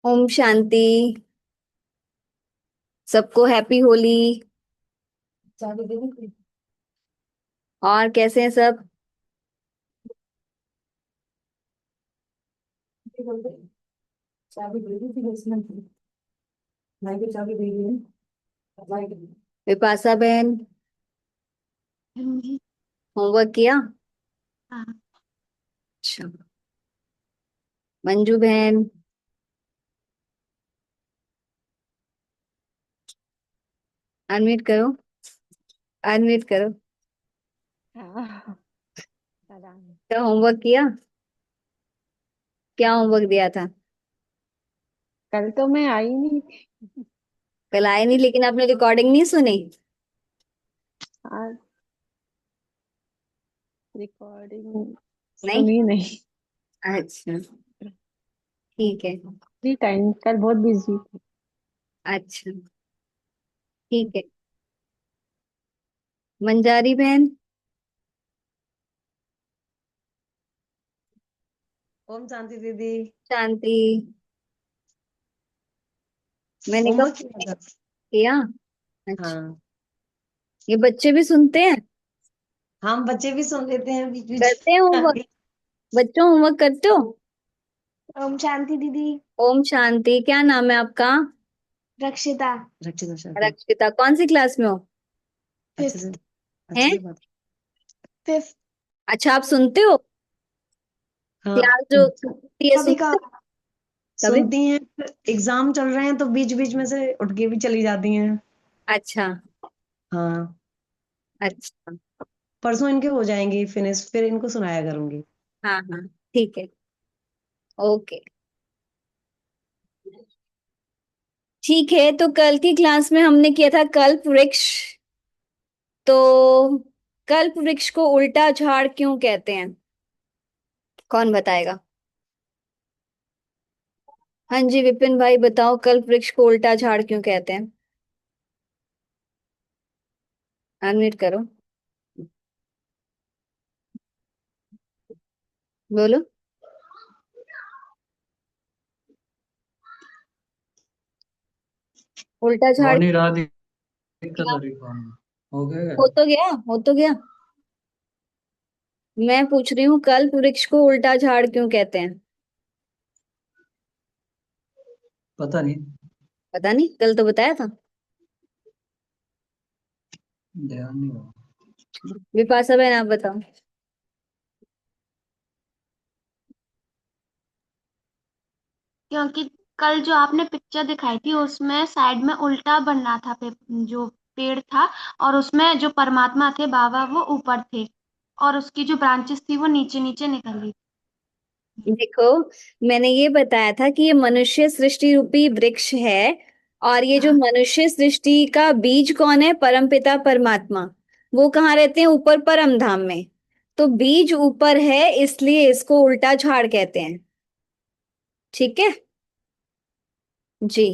ओम शांति। सबको हैप्पी होली। चाबी दे दी और कैसे हैं सब? थी बोल रही चाबी दे दी थी उसने भाई को चाबी दे दी भाई को विपाशा बहन, जी। होमवर्क किया? हाँ। अच्छा। मंजू बहन, अनम्यूट करो। अनम्यूट करो। हाँ, पता नहीं। क्या होमवर्क किया? क्या होमवर्क दिया था? कल तो मैं आई नहीं थी। कल आए नहीं, लेकिन आपने रिकॉर्डिंग नहीं सुनी? आज रिकॉर्डिंग नहीं। सुनी नहीं। अच्छा, ठीक है। फ्री टाइम कल बहुत बिजी थी। अच्छा, ठीक है। मंजारी बहन, ओम शांति दीदी। शांति। मैंने कब होमवर्क किया था। किया? अच्छा। हाँ। ये बच्चे भी सुनते हैं? हम बच्चे भी सुन लेते हैं बीच बीच करते हैं होमवर्क? में। बच्चों, होमवर्क करते हो? ओम शांति दीदी। ओम शांति। क्या नाम है आपका? रक्षिता। रक्षिता शादी। रक्षिता। कौन सी क्लास में हो? अच्छे से फिफ्थ। हैं? अच्छे से बात। फिफ्थ। अच्छा, आप सुनते हो? हाँ। क्लास जो होती है कभी सुनते हो? कभार। कभी? सुनती हैं। एग्जाम चल रहे हैं तो बीच बीच में से उठ के भी चली जाती हैं। अच्छा। हाँ। अच्छा। परसों इनके हो जाएंगे फिनिश, फिर इनको सुनाया करूंगी। हाँ हाँ, ठीक है। ओके। ठीक है, तो कल की क्लास में हमने किया था कल्प वृक्ष। तो कल्प वृक्ष को उल्टा झाड़ क्यों कहते हैं? कौन बताएगा? हाँ जी, विपिन भाई बताओ, कल्प वृक्ष को उल्टा झाड़ क्यों कहते हैं? अनम्यूट करो। बोलो। उल्टा हो झाड़। नहीं रहा, दिक्कत हो रही फोन में। हो गया क्या? हो तो गया, हो तो गया। मैं पूछ रही हूँ, कल्प वृक्ष को उल्टा झाड़ क्यों कहते हैं? पता नहीं। पता नहीं, कल तो बताया था। ध्यान नहीं हुआ। विपाशा बहन, आप बताओ। क्योंकि कल जो आपने पिक्चर दिखाई थी उसमें साइड में उल्टा बन रहा था जो पेड़ था। और उसमें जो परमात्मा थे बाबा वो ऊपर थे। और उसकी जो ब्रांचेस थी वो नीचे नीचे निकल रही देखो, मैंने ये बताया था कि ये मनुष्य सृष्टि रूपी वृक्ष है। और ये जो थी। मनुष्य सृष्टि का बीज कौन है? परमपिता परमात्मा। वो कहाँ रहते हैं? ऊपर परम धाम में। तो बीज ऊपर है, इसलिए इसको उल्टा झाड़ कहते हैं। ठीक है जी।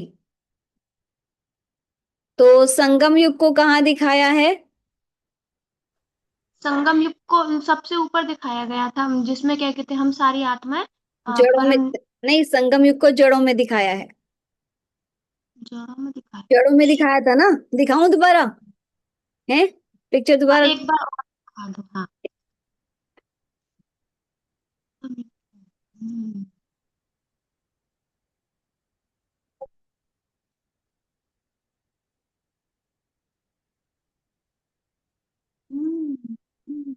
तो संगम युग को कहाँ दिखाया है? संगम युग को सबसे ऊपर दिखाया गया था जिसमें क्या कहते हैं हम सारी आत्माएं जड़ों में। परम नहीं, संगम युग को जड़ों में दिखाया है। जड़ों में दिखाया। जड़ों में दिखाया था ना? दिखाऊं दोबारा? है? पिक्चर हाँ, दोबारा? एक बार और दिखा दो। हाँ। हम्म। हम्म। हम्म।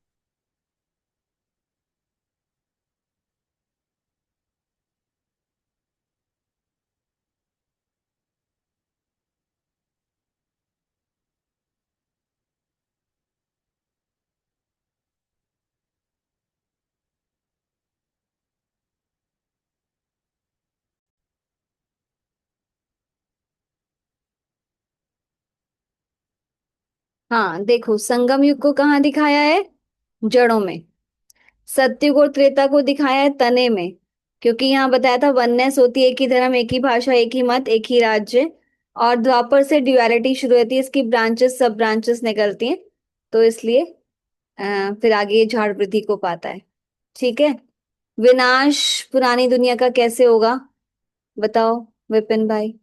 हाँ, देखो, संगम युग को कहाँ दिखाया है? जड़ों में। सतयुग और त्रेता को दिखाया है तने में। क्योंकि यहाँ बताया था वननेस होती है, एक ही धर्म, एक ही भाषा, एक ही मत, एक ही राज्य। और द्वापर से ड्युअलिटी शुरू होती है, इसकी ब्रांचेस सब ब्रांचेस निकलती हैं। तो इसलिए फिर आगे ये झाड़ वृद्धि को पाता है। ठीक है। विनाश पुरानी दुनिया का कैसे होगा? बताओ विपिन भाई।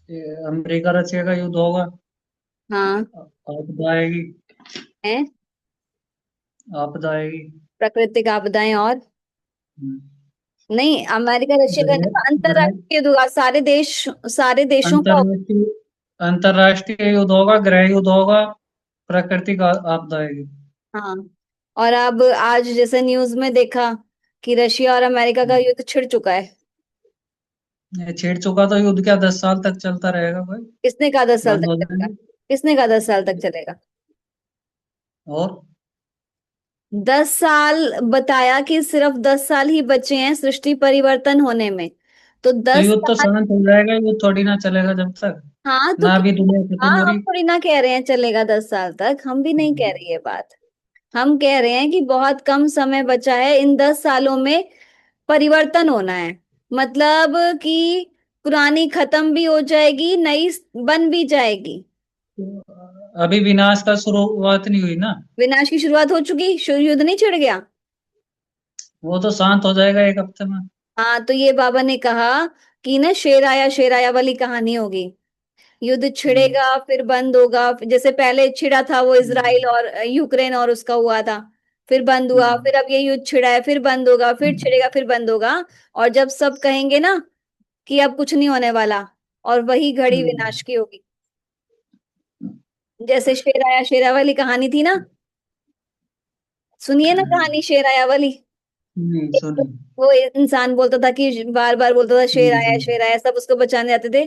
ये अमेरिका रशिया का युद्ध होगा। हाँ। आपदा आएगी। है। आपदा आएगी। प्राकृतिक आपदाएं और। हम्म। नहीं, अमेरिका रशिया का ग्रह नहीं, ग्रह अंतरराष्ट्रीय युद्ध होगा, सारे देशों का। अंतरराष्ट्रीय अंतरराष्ट्रीय युद्ध होगा, गृह युद्ध होगा, प्राकृतिक आपदा आएगी। हाँ। और अब आज जैसे न्यूज में देखा कि रशिया और अमेरिका का युद्ध छिड़ चुका है। ये छेड़ चुका तो युद्ध क्या 10 साल तक चलता रहेगा भाई। किसने कहा 10 साल बंद तक हो चलेगा? जाएंगे। किसने कहा 10 साल तक चलेगा? और 10 साल बताया कि सिर्फ 10 साल ही बचे हैं सृष्टि परिवर्तन होने में। तो तो दस युद्ध तो साल शांत हो जाएगा, युद्ध थोड़ी ना चलेगा जब तक हाँ तो ना अभी दुनिया खत्म हाँ, हो हम रही। थोड़ी ना कह रहे हैं चलेगा 10 साल तक, हम भी नहीं कह रही है बात। हम कह रहे हैं कि बहुत कम समय बचा है, इन 10 सालों में परिवर्तन होना है। मतलब कि पुरानी खत्म भी हो जाएगी, नई बन भी जाएगी। अभी विनाश का शुरुआत नहीं हुई ना। विनाश की शुरुआत हो चुकी, युद्ध नहीं छिड़ गया। वो तो शांत हो जाएगा 1 हफ्ते में। हाँ, तो ये बाबा ने कहा कि ना शेर आया वाली कहानी होगी। युद्ध हम्म। छिड़ेगा फिर बंद होगा, जैसे पहले छिड़ा था वो इजराइल हम्म। और यूक्रेन और उसका हुआ था। फिर बंद हुआ, हम्म। फिर अब ये युद्ध छिड़ा है, फिर बंद होगा, फिर छिड़ेगा, फिर बंद होगा। और जब सब कहेंगे ना कि अब कुछ नहीं होने वाला, और वही घड़ी हम्म। विनाश की होगी। जैसे शेर आया वाली कहानी थी ना, सुनिए ना कहानी शेर आया वाली। सुनी। वो इंसान बोलता था कि बार बार बोलता था हम्म। शेर आया, सब उसको बचाने आते थे,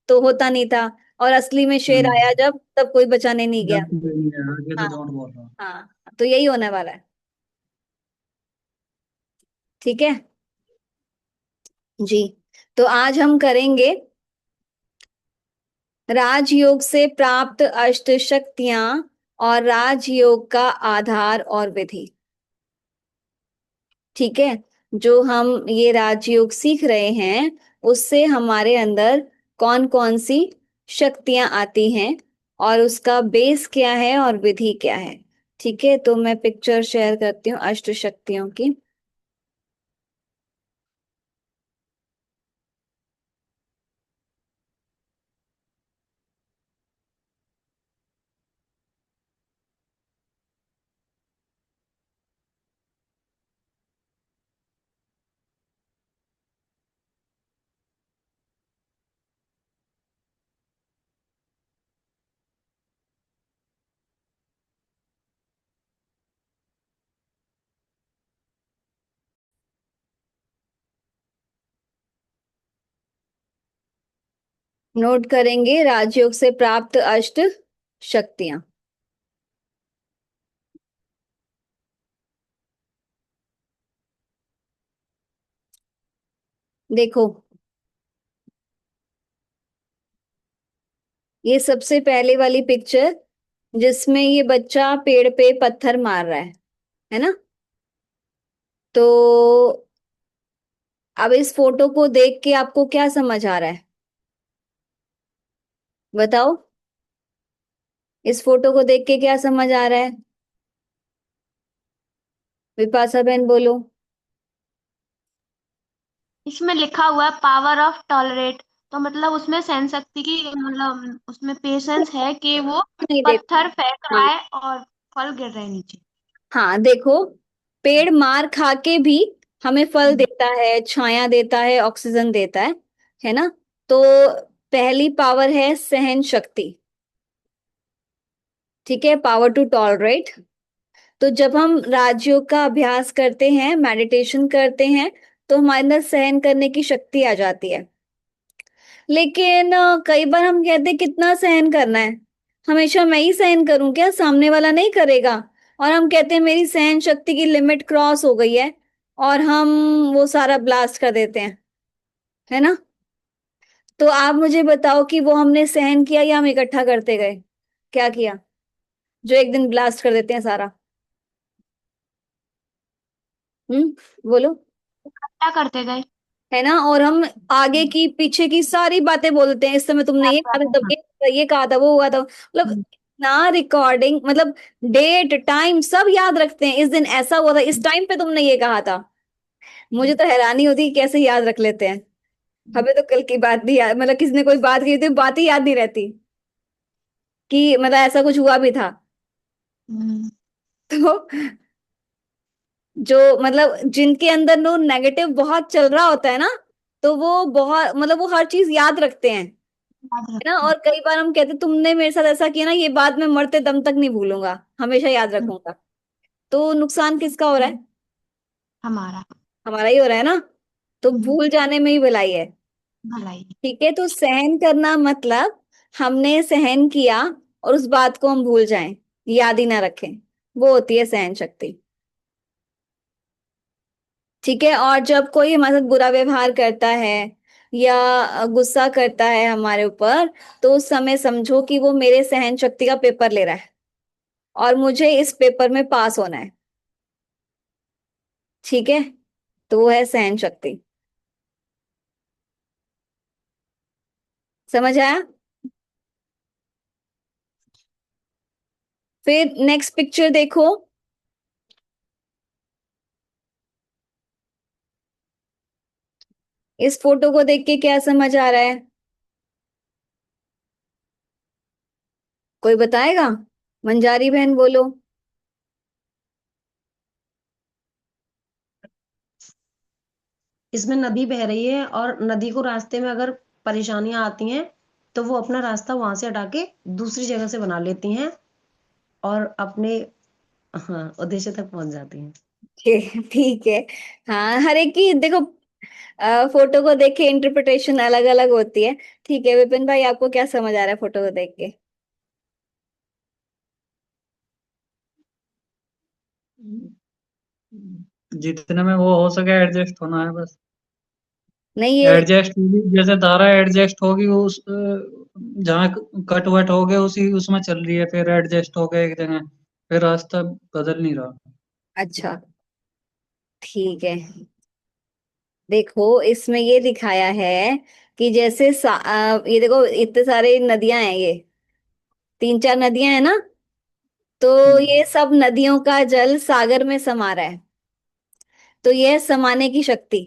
तो होता नहीं था। और असली में शेर हम्म। आया जब, तब कोई बचाने नहीं गया। जब तो नहीं है, आगे तो हाँ। झूठ बोल रहा हूँ। हाँ, तो यही होने वाला है। ठीक है जी। तो आज हम करेंगे राजयोग से प्राप्त अष्ट शक्तियां और राजयोग का आधार और विधि। ठीक है। जो हम ये राजयोग सीख रहे हैं, उससे हमारे अंदर कौन कौन सी शक्तियां आती हैं, और उसका बेस क्या है और विधि क्या है। ठीक है, तो मैं पिक्चर शेयर करती हूँ अष्ट शक्तियों की। नोट करेंगे राजयोग से प्राप्त अष्ट शक्तियां। देखो, ये सबसे पहले वाली पिक्चर, जिसमें ये बच्चा पेड़ पे पत्थर मार रहा है ना? तो अब इस फोटो को देख के आपको क्या समझ आ रहा है, बताओ। इस फोटो को देख के क्या समझ आ रहा है? विपाशा बहन बोलो। इसमें लिखा हुआ है पावर ऑफ टॉलरेट। तो मतलब उसमें सहन शक्ति की, मतलब उसमें पेशेंस है कि वो नहीं देखो। पत्थर फेंक हाँ। रहा है और फल गिर रहे हैं नीचे। हाँ देखो, पेड़ मार खा के भी हमें फल देता है, छाया देता है, ऑक्सीजन देता है ना? तो पहली पावर है सहन शक्ति। ठीक है, पावर टू टॉलरेट। तो जब हम राजयोग का अभ्यास करते हैं, मेडिटेशन करते हैं, तो हमारे अंदर सहन करने की शक्ति आ जाती है। लेकिन कई बार हम कहते हैं कितना सहन करना है, हमेशा मैं ही सहन करूं क्या, सामने वाला नहीं करेगा? और हम कहते हैं मेरी सहन शक्ति की लिमिट क्रॉस हो गई है, और हम वो सारा ब्लास्ट कर देते हैं, है ना? तो आप मुझे बताओ कि वो हमने सहन किया या हम इकट्ठा करते गए? क्या किया जो एक दिन ब्लास्ट कर देते हैं सारा? बोलो। क्या करते गए? है ना? और हम आगे की पीछे की सारी बातें बोलते हैं, इस समय तुमने ये कहा था, तब ये कहा था, वो हुआ था, मतलब ना रिकॉर्डिंग मतलब डेट टाइम सब याद रखते हैं, इस दिन ऐसा हुआ था, इस टाइम पे तुमने ये कहा था। मुझे तो हैरानी होती है कि कैसे याद रख लेते हैं। हमें तो कल की बात नहीं याद, मतलब किसी ने कोई बात की थी बात ही याद नहीं रहती कि मतलब ऐसा कुछ हुआ भी था। हम्म। तो जो मतलब जिनके अंदर नो नेगेटिव बहुत चल रहा होता है ना, तो वो बहुत मतलब वो हर चीज याद रखते हैं, है याद ना। रखते हैं। और कई बार हम कहते तुमने मेरे साथ ऐसा किया ना, ये बात मैं मरते दम तक नहीं भूलूंगा, हमेशा याद हम्म, रखूंगा। तो नुकसान किसका हो रहा है? हमारा। हमारा ही हो रहा है ना। तो हम्म, भूल जाने में ही भलाई है। भलाई। ठीक है, तो सहन करना मतलब हमने सहन किया और उस बात को हम भूल जाएं, याद ही ना रखें, वो होती है सहन शक्ति। ठीक है, और जब कोई हमारे साथ बुरा व्यवहार करता है या गुस्सा करता है हमारे ऊपर, तो उस समय समझो कि वो मेरे सहन शक्ति का पेपर ले रहा है और मुझे इस पेपर में पास होना है। ठीक है, तो वो है सहन शक्ति। समझ आया? फिर नेक्स्ट पिक्चर देखो। इस फोटो को देख के क्या समझ आ रहा है? कोई बताएगा? मंजारी बहन बोलो। इसमें नदी बह रही है और नदी को रास्ते में अगर परेशानियां आती हैं तो वो अपना रास्ता वहां से हटा के दूसरी जगह से बना लेती हैं और अपने, हाँ, उद्देश्य तक पहुंच जाती हैं। ठीक है। हाँ, हर एक की देखो फोटो को देख के इंटरप्रिटेशन अलग अलग होती है। ठीक है विपिन भाई, आपको क्या समझ आ रहा है फोटो को देख के? जितने में वो हो सके एडजस्ट होना है बस। नहीं ये एडजस्ट जैसे धारा एडजस्ट होगी उस जहाँ कट वट हो गए उसी उसमें चल रही है, फिर एडजस्ट हो गए एक जगह, फिर रास्ता बदल नहीं रहा। अच्छा ठीक है। देखो इसमें ये दिखाया है कि जैसे ये देखो इतने सारे नदियां हैं, ये 3 4 नदियां हैं ना। तो हम्म। ये सब नदियों का जल सागर में समा रहा है। तो ये है समाने की शक्ति,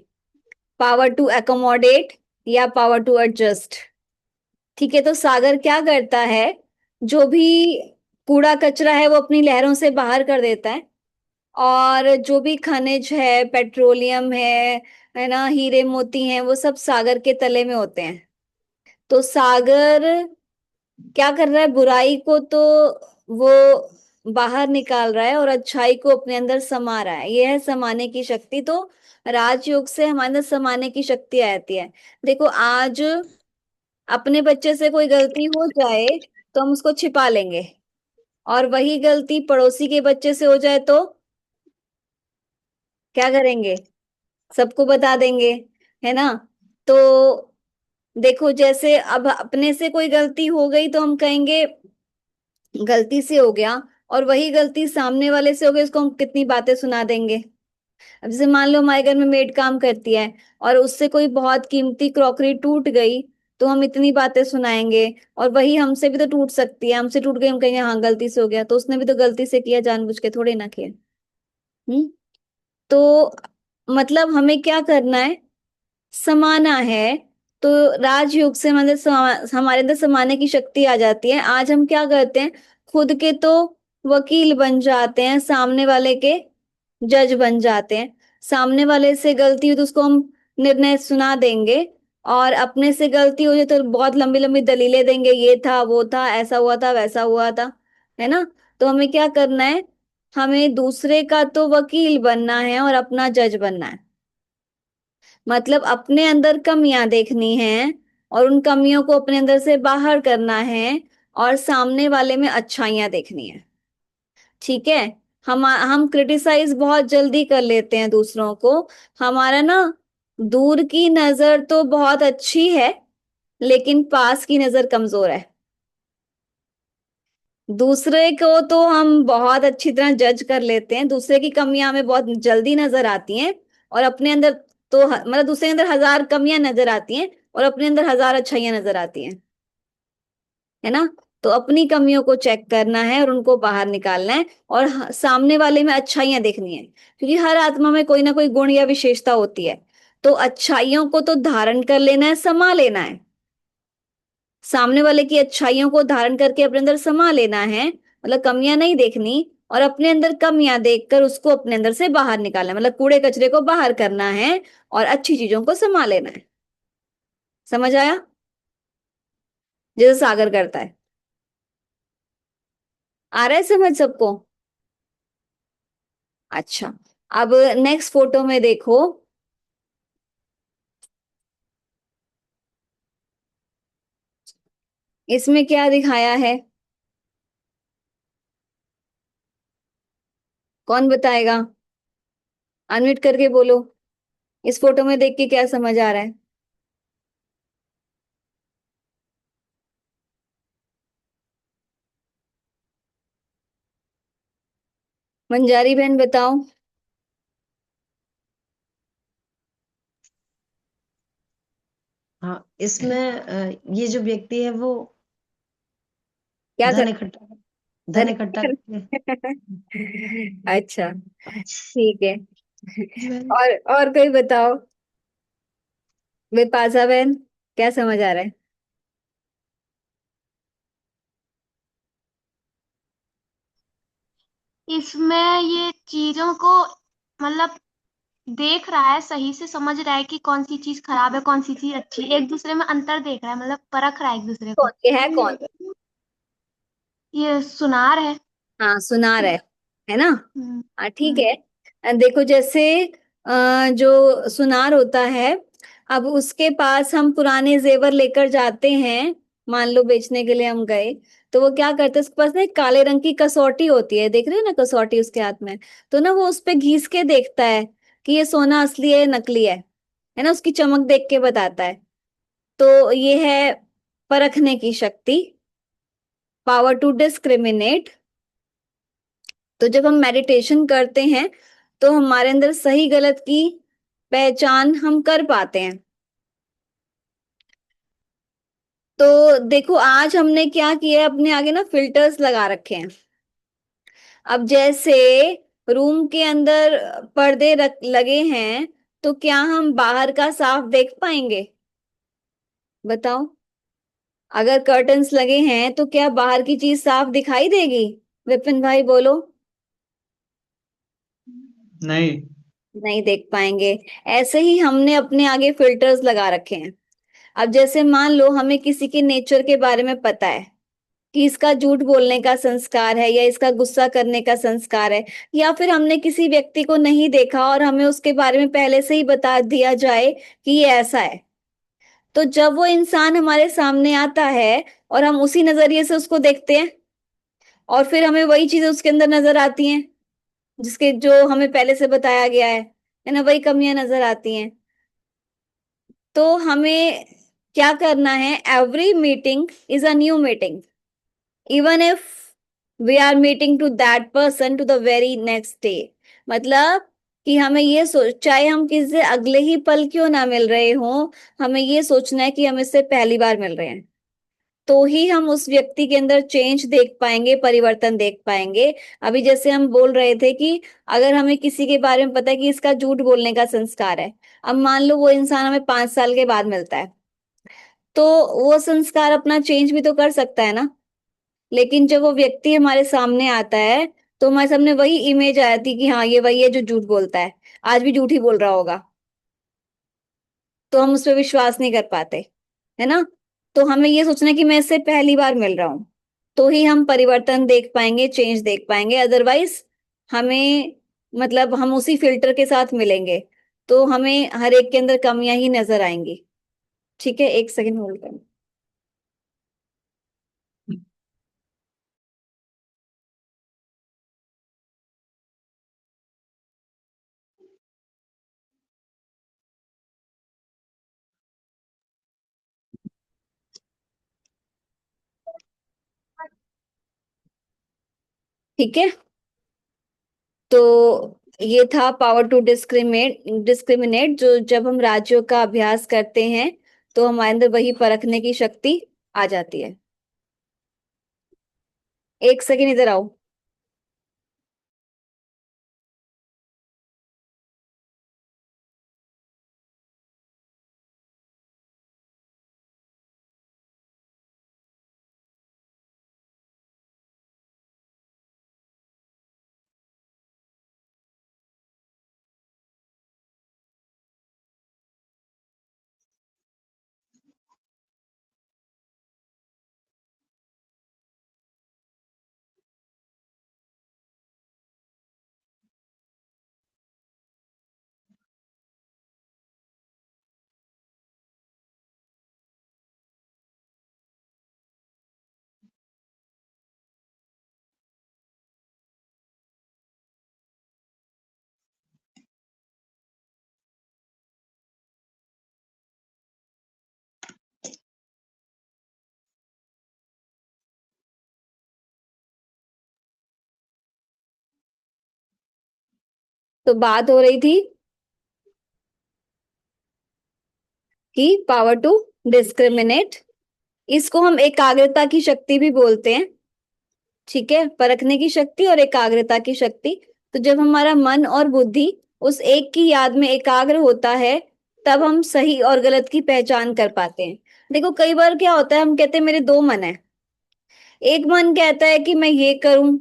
पावर टू एकोमोडेट या पावर टू एडजस्ट। ठीक है, तो सागर क्या करता है, जो भी कूड़ा कचरा है वो अपनी लहरों से बाहर कर देता है। और जो भी खनिज है, पेट्रोलियम है ना, हीरे मोती हैं, वो सब सागर के तले में होते हैं। तो सागर क्या कर रहा है, बुराई को तो वो बाहर निकाल रहा है और अच्छाई को अपने अंदर समा रहा है। ये है समाने की शक्ति। तो राजयोग से हमारे अंदर समाने की शक्ति आती है। देखो आज अपने बच्चे से कोई गलती हो जाए तो हम उसको छिपा लेंगे, और वही गलती पड़ोसी के बच्चे से हो जाए तो क्या करेंगे, सबको बता देंगे, है ना। तो देखो जैसे अब अपने से कोई गलती हो गई तो हम कहेंगे गलती से हो गया, और वही गलती सामने वाले से हो गई, उसको हम कितनी बातें सुना देंगे। अब जैसे मान लो हमारे घर में मेड काम करती है और उससे कोई बहुत कीमती क्रॉकरी टूट गई, तो हम इतनी बातें सुनाएंगे। और वही हमसे भी तो टूट सकती है, हमसे टूट गई, हम कहेंगे हाँ गलती से हो गया, तो उसने भी तो गलती से किया, जानबूझ के थोड़े ना किया। हम्म। तो मतलब हमें क्या करना है, समाना है। तो राजयोग से मतलब हमारे अंदर समाने की शक्ति आ जाती है। आज हम क्या करते हैं, खुद के तो वकील बन जाते हैं, सामने वाले के जज बन जाते हैं। सामने वाले से गलती हुई तो उसको हम निर्णय सुना देंगे, और अपने से गलती हो जाए तो बहुत लंबी लंबी दलीलें देंगे, ये था वो था, ऐसा हुआ था वैसा हुआ था, है ना। तो हमें क्या करना है, हमें दूसरे का तो वकील बनना है और अपना जज बनना है। मतलब अपने अंदर कमियां देखनी है और उन कमियों को अपने अंदर से बाहर करना है, और सामने वाले में अच्छाइयां देखनी है। ठीक है। हम क्रिटिसाइज बहुत जल्दी कर लेते हैं दूसरों को। हमारा ना दूर की नजर तो बहुत अच्छी है, लेकिन पास की नजर कमजोर है। दूसरे को तो हम बहुत अच्छी तरह जज कर लेते हैं, दूसरे की कमियां हमें बहुत जल्दी नजर आती हैं। और अपने अंदर तो मतलब दूसरे के अंदर 1000 कमियां नजर आती हैं और अपने अंदर 1000 अच्छाइयां नजर आती हैं, है ना। तो अपनी कमियों को चेक करना है और उनको बाहर निकालना है, और सामने वाले में अच्छाइयां देखनी है, क्योंकि हर आत्मा में कोई ना कोई गुण या विशेषता होती है। तो अच्छाइयों को तो धारण कर लेना है, समा लेना है, सामने वाले की अच्छाइयों को धारण करके अपने अंदर समा लेना है, मतलब कमियां नहीं देखनी, और अपने अंदर कमियां देखकर उसको अपने अंदर से बाहर निकालना है, मतलब कूड़े कचरे को बाहर करना है और अच्छी चीजों को समा लेना है। समझ आया? जैसे सागर करता है। आ रहा है समझ सबको? अच्छा, अब नेक्स्ट फोटो में देखो। इसमें क्या दिखाया है, कौन बताएगा? अनम्यूट करके बोलो। इस फोटो में देख के क्या समझ आ रहा है? मंजारी बहन बताओ। हाँ, इसमें ये जो व्यक्ति है वो क्या कर धन इकट्ठा धन धन इकट्ठा करके। अच्छा, ठीक है। और कोई बताओ, विपाशा बहन, क्या समझ आ रहा है? इसमें ये चीजों को मतलब देख रहा है, सही से समझ रहा है कि कौन सी चीज खराब है, कौन सी चीज अच्छी है, एक दूसरे में अंतर देख रहा है, मतलब परख रहा है एक दूसरे कौन को। ये है, कौन? ये सुनार है। हाँ, सुनार है ना? हम्म। हाँ, ठीक हम्म। है। देखो, जैसे जो सुनार होता है, अब उसके पास हम पुराने जेवर लेकर जाते हैं, मान लो बेचने के लिए हम गए, तो वो क्या करते हैं, उसके पास ना एक काले रंग की कसौटी होती है, देख रहे हो ना कसौटी उसके हाथ में? तो ना वो उस पे घिस के देखता है कि ये सोना असली है नकली है ना, उसकी चमक देख के बताता है। तो ये है परखने की शक्ति, पावर टू डिस्क्रिमिनेट। तो जब हम मेडिटेशन करते हैं तो हमारे अंदर सही गलत की पहचान हम कर पाते हैं। तो देखो, आज हमने क्या किया है, अपने आगे ना फिल्टर्स लगा रखे हैं। अब जैसे रूम के अंदर पर्दे लगे हैं, तो क्या हम बाहर का साफ देख पाएंगे? बताओ। अगर कर्टन्स लगे हैं तो क्या बाहर की चीज साफ दिखाई देगी? विपिन भाई बोलो। नहीं। नहीं देख पाएंगे। ऐसे ही हमने अपने आगे फिल्टर्स लगा रखे हैं। अब जैसे मान लो हमें किसी के नेचर के बारे में पता है कि इसका झूठ बोलने का संस्कार है या इसका गुस्सा करने का संस्कार है, या फिर हमने किसी व्यक्ति को नहीं देखा और हमें उसके बारे में पहले से ही बता दिया जाए कि ये ऐसा है, तो जब वो इंसान हमारे सामने आता है और हम उसी नजरिए से उसको देखते हैं, और फिर हमें वही चीजें उसके अंदर नजर आती हैं जिसके जो हमें पहले से बताया गया है ना, वही कमियां नजर आती हैं। तो हमें क्या करना है, every meeting is a new meeting, even if we are meeting to that person to the very next day. मतलब कि हमें ये सोच, चाहे हम किसी से अगले ही पल क्यों ना मिल रहे हों, हमें ये सोचना है कि हम इससे पहली बार मिल रहे हैं, तो ही हम उस व्यक्ति के अंदर चेंज देख पाएंगे, परिवर्तन देख पाएंगे। अभी जैसे हम बोल रहे थे कि अगर हमें किसी के बारे में पता है कि इसका झूठ बोलने का संस्कार है, अब मान लो वो इंसान हमें 5 साल के बाद मिलता है, तो वो संस्कार अपना चेंज भी तो कर सकता है ना। लेकिन जब वो व्यक्ति हमारे सामने आता है, तो हमारे सामने वही इमेज आती कि हाँ ये वही है जो झूठ बोलता है, आज भी झूठ ही बोल रहा होगा, तो हम उस पर विश्वास नहीं कर पाते, है ना। तो हमें ये सोचना है कि मैं इससे पहली बार मिल रहा हूं, तो ही हम परिवर्तन देख पाएंगे, चेंज देख पाएंगे, अदरवाइज हमें, मतलब हम उसी फिल्टर के साथ मिलेंगे, तो हमें हर एक के अंदर कमियां ही नजर आएंगी। ठीक है, एक सेकंड होल्ड करें। ठीक है, तो ये था पावर टू डिस्क्रिमिनेट, जो जब हम राज्यों का अभ्यास करते हैं तो हमारे अंदर वही परखने की शक्ति आ जाती है। एक सेकंड इधर आओ। तो बात हो रही थी कि पावर टू डिस्क्रिमिनेट, इसको हम एकाग्रता की शक्ति भी बोलते हैं। ठीक है, परखने की शक्ति और एकाग्रता की शक्ति। तो जब हमारा मन और बुद्धि उस एक की याद में एकाग्र होता है, तब हम सही और गलत की पहचान कर पाते हैं। देखो कई बार क्या होता है, हम कहते हैं मेरे दो मन है। एक मन कहता है कि मैं ये करूं,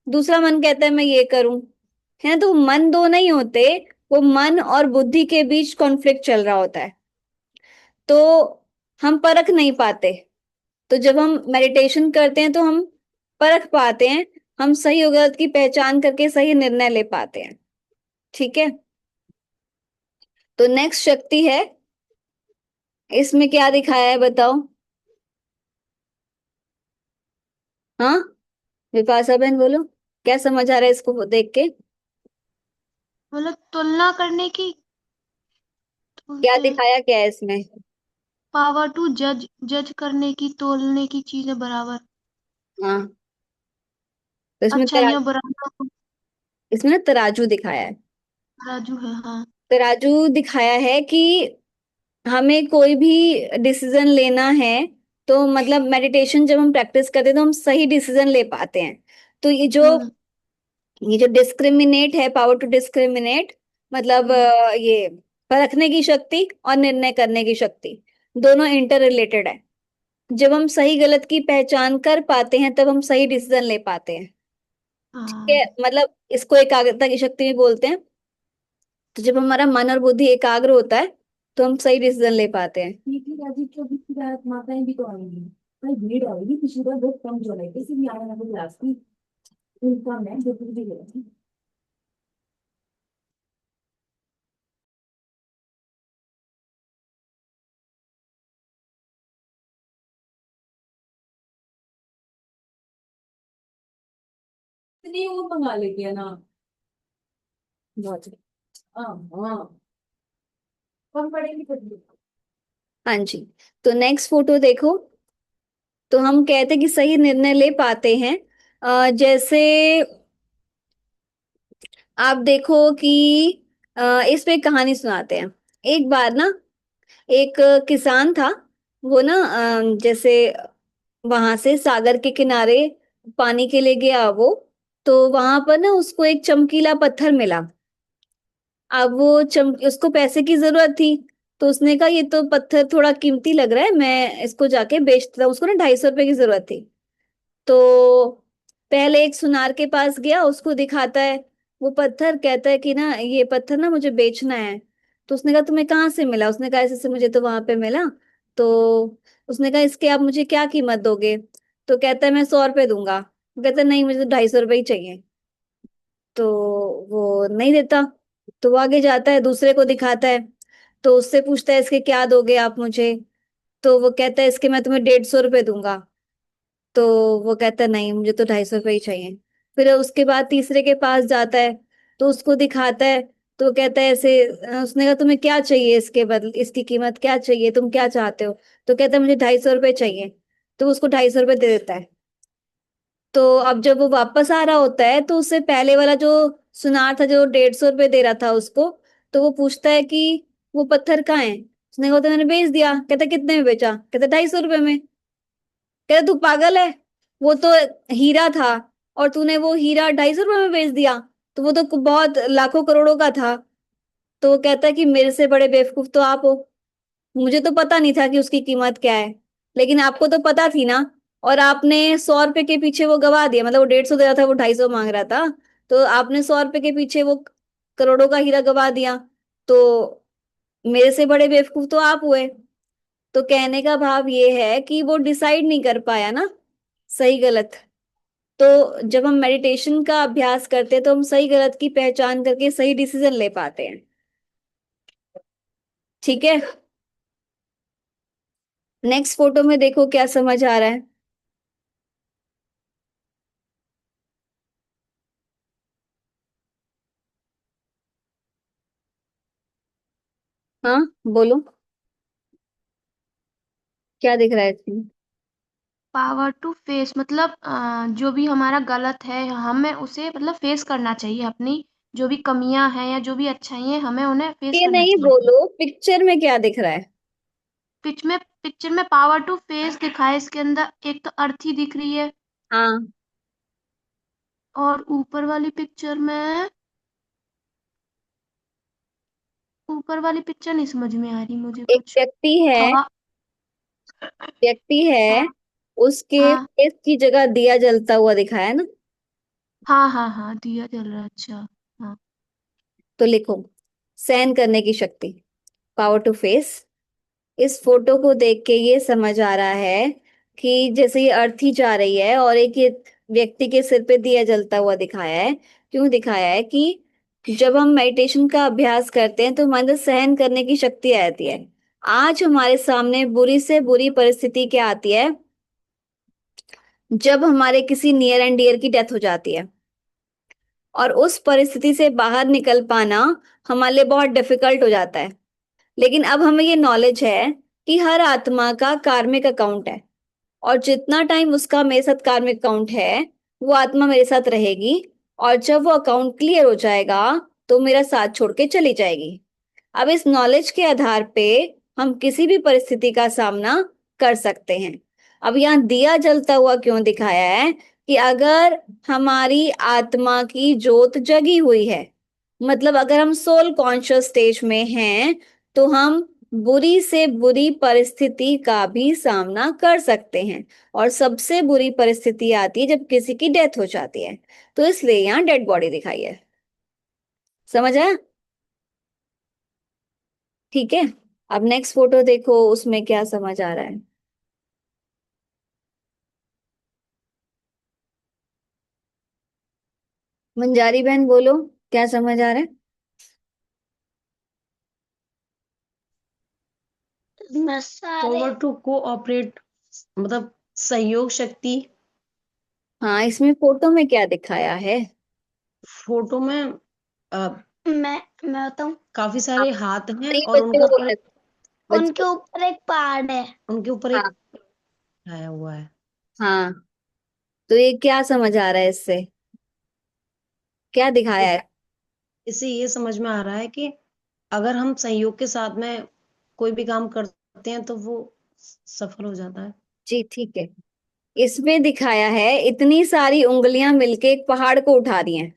दूसरा मन कहता है मैं ये करूं, है ना। तो मन दो नहीं होते, वो मन और बुद्धि के बीच कॉन्फ्लिक्ट चल रहा होता है। तो हम परख नहीं पाते। तो जब हम मेडिटेशन करते हैं तो हम परख पाते हैं, हम सही और गलत की पहचान करके सही निर्णय ले पाते हैं। ठीक है, तो नेक्स्ट शक्ति है, इसमें क्या दिखाया है बताओ। हाँ, विपाशा बहन बोलो, क्या समझ आ रहा है इसको देख के। मतलब तुलना करने की, क्या बोलते हैं दिखाया क्या है इसमें। पावर टू जज, जज करने की, तोलने की चीजें बराबर, हाँ, तो इसमें अच्छाइयाँ बुराइयों को इसमें ना तराजू दिखाया है। तराजू है, हाँ। तराजू दिखाया है कि हमें कोई भी डिसीजन लेना है, तो मतलब मेडिटेशन जब हम प्रैक्टिस करते हैं तो हम सही डिसीजन ले पाते हैं। तो हम्म। ये जो डिस्क्रिमिनेट है, पावर टू डिस्क्रिमिनेट, मतलब हम्म। ये परखने की शक्ति और निर्णय करने की शक्ति, दोनों इंटर रिलेटेड है। जब हम सही गलत की पहचान कर पाते हैं तब हम सही डिसीजन ले पाते हैं। ठीक है, हाँ। मतलब इसको एकाग्रता की शक्ति भी बोलते हैं। तो जब हमारा मन और बुद्धि एकाग्र होता है तो हम सही डिसीजन ले पाते हैं। मीठी राजी को भी रात माताएं भी तो आएंगी, भाई भीड़ आएगी, पिछली बार बहुत कम जो है इसीलिए आने वाले क्लास की उनका मैं जो कुछ भी है। इतनी वो मंगा लेती है ना, बहुत। हाँ हाँ, कम पड़ेगी फिर। हाँ जी, तो नेक्स्ट फोटो देखो। तो हम कहते हैं कि सही निर्णय ले पाते हैं, जैसे आप देखो कि इस पे एक कहानी सुनाते हैं। एक बार ना एक किसान था, वो ना जैसे वहां से सागर के किनारे पानी के लिए गया वो। तो वहां पर ना उसको एक चमकीला पत्थर मिला। अब वो उसको पैसे की जरूरत थी। तो उसने कहा ये तो पत्थर थोड़ा कीमती लग रहा है, मैं इसको जाके बेचता हूँ। उसको ना 250 रुपए की जरूरत थी। तो पहले एक सुनार के पास गया, उसको दिखाता है वो पत्थर, कहता है कि ना ये पत्थर ना मुझे बेचना है। तो उसने कहा तुम्हें कहाँ से मिला, उसने कहा ऐसे से मुझे तो वहां पे मिला। तो उसने कहा इसके आप मुझे क्या कीमत दोगे। तो कहता है मैं 100 रुपए दूंगा। वो कहता है नहीं, मुझे तो 250 रुपए ही चाहिए। तो वो नहीं देता। तो वो आगे जाता है, दूसरे को दिखाता है। तो उससे पूछता है इसके क्या दोगे आप मुझे। तो वो कहता है इसके मैं तुम्हें 150 रुपए दूंगा। तो वो कहता है नहीं, मुझे तो 250 रुपये ही चाहिए। फिर उसके बाद तीसरे के पास जाता है, तो उसको दिखाता है। तो वो कहता है ऐसे, उसने कहा तुम्हें क्या चाहिए इसके बदले, इसकी कीमत क्या चाहिए, तुम क्या चाहते हो। तो कहता है मुझे 250 रुपये चाहिए। तो उसको 250 रुपये दे देता है। तो अब जब वो वापस आ रहा होता है तो उससे पहले वाला जो सुनार था, जो 150 रुपये दे रहा था उसको, तो वो पूछता है कि वो पत्थर कहाँ है। उसने कहा तो मैंने बेच दिया। कहता कितने में बेचा, कहता 250 रुपये में। कहता तू पागल है, वो तो हीरा था, और तूने वो हीरा 250 रुपए में बेच दिया, तो वो तो बहुत लाखों करोड़ों का था। तो वो कहता है कि मेरे से बड़े बेवकूफ तो आप हो, मुझे तो पता नहीं था कि उसकी कीमत क्या है, लेकिन आपको तो पता थी ना। और आपने 100 रुपए के पीछे वो गवा दिया, मतलब वो 150 दे रहा था, वो 250 मांग रहा था, तो आपने 100 रुपए के पीछे वो करोड़ों का हीरा गवा दिया। तो मेरे से बड़े बेवकूफ तो आप हुए। तो कहने का भाव ये है कि वो डिसाइड नहीं कर पाया ना, सही गलत। तो जब हम मेडिटेशन का अभ्यास करते हैं तो हम सही गलत की पहचान करके सही डिसीजन ले पाते हैं। ठीक है, नेक्स्ट फोटो में देखो क्या समझ आ रहा है। हाँ, बोलो, क्या दिख रहा है इसमें? पावर टू फेस मतलब जो भी हमारा गलत है हमें उसे मतलब फेस करना चाहिए, अपनी जो भी कमियां हैं या जो भी अच्छाई हैं हमें उन्हें फेस ये करना नहीं चाहिए। बोलो, पिक्चर में क्या दिख रहा है? पिक्चर में पावर टू फेस दिखा है, इसके अंदर एक तो अर्थी दिख रही है, हाँ, और ऊपर वाली पिक्चर नहीं समझ में आ रही मुझे एक कुछ। व्यक्ति है, हवा। व्यक्ति है, हाँ उसके हाँ फेस की जगह दिया जलता हुआ दिखाया है ना। हाँ हाँ हाँ, दिया जल रहा है, अच्छा। हाँ। तो लिखो, सहन करने की शक्ति, पावर टू फेस। इस फोटो को देख के ये समझ आ रहा है कि जैसे ये अर्थी जा रही है और एक ये व्यक्ति के सिर पे दिया जलता हुआ दिखाया है। क्यों दिखाया है? कि जब हम मेडिटेशन का अभ्यास करते हैं तो हमारे अंदर सहन करने की शक्ति आती है। आज हमारे सामने बुरी से बुरी परिस्थिति क्या आती है? जब हमारे किसी नियर एंड डियर की डेथ हो जाती है, और उस परिस्थिति से बाहर निकल पाना हमारे लिए बहुत डिफिकल्ट हो जाता है। लेकिन अब हमें ये नॉलेज है कि हर आत्मा का कार्मिक अकाउंट है, और जितना टाइम उसका मेरे साथ कार्मिक अकाउंट है, वो आत्मा मेरे साथ रहेगी। और जब वो अकाउंट क्लियर हो जाएगा तो मेरा साथ छोड़ के चली जाएगी। अब इस नॉलेज के आधार पे हम किसी भी परिस्थिति का सामना कर सकते हैं। अब यहाँ दिया जलता हुआ क्यों दिखाया है? कि अगर हमारी आत्मा की ज्योत जगी हुई है, मतलब अगर हम सोल कॉन्शियस स्टेज में हैं, तो हम बुरी से बुरी परिस्थिति का भी सामना कर सकते हैं। और सबसे बुरी परिस्थिति आती है जब किसी की डेथ हो जाती है, तो इसलिए यहाँ डेड बॉडी दिखाई है। समझ आया? ठीक है, अब नेक्स्ट फोटो देखो, उसमें क्या समझ आ रहा है। मंजारी बहन बोलो, क्या समझ आ रहा है? पावर टू कोऑपरेट मतलब सहयोग शक्ति। हाँ, इसमें फोटो में क्या दिखाया है? फोटो में अ, मैं बताऊं, काफी हाँ, सारे हाथ हैं नहीं, और बच्चे उनके को ऊपर बोलने दो, उनके बच्चे। ऊपर एक पहाड़ है, उनके ऊपर हाँ, एक छाया हुआ है। हाँ, तो ये क्या समझ आ रहा है इससे? क्या दिखाया इस, है? इससे ये समझ में आ रहा है कि अगर हम सहयोग के साथ में कोई भी काम करते हैं तो वो सफल हो जाता है। जी ठीक है, इसमें दिखाया है इतनी सारी उंगलियां मिलके एक पहाड़ को उठा रही हैं।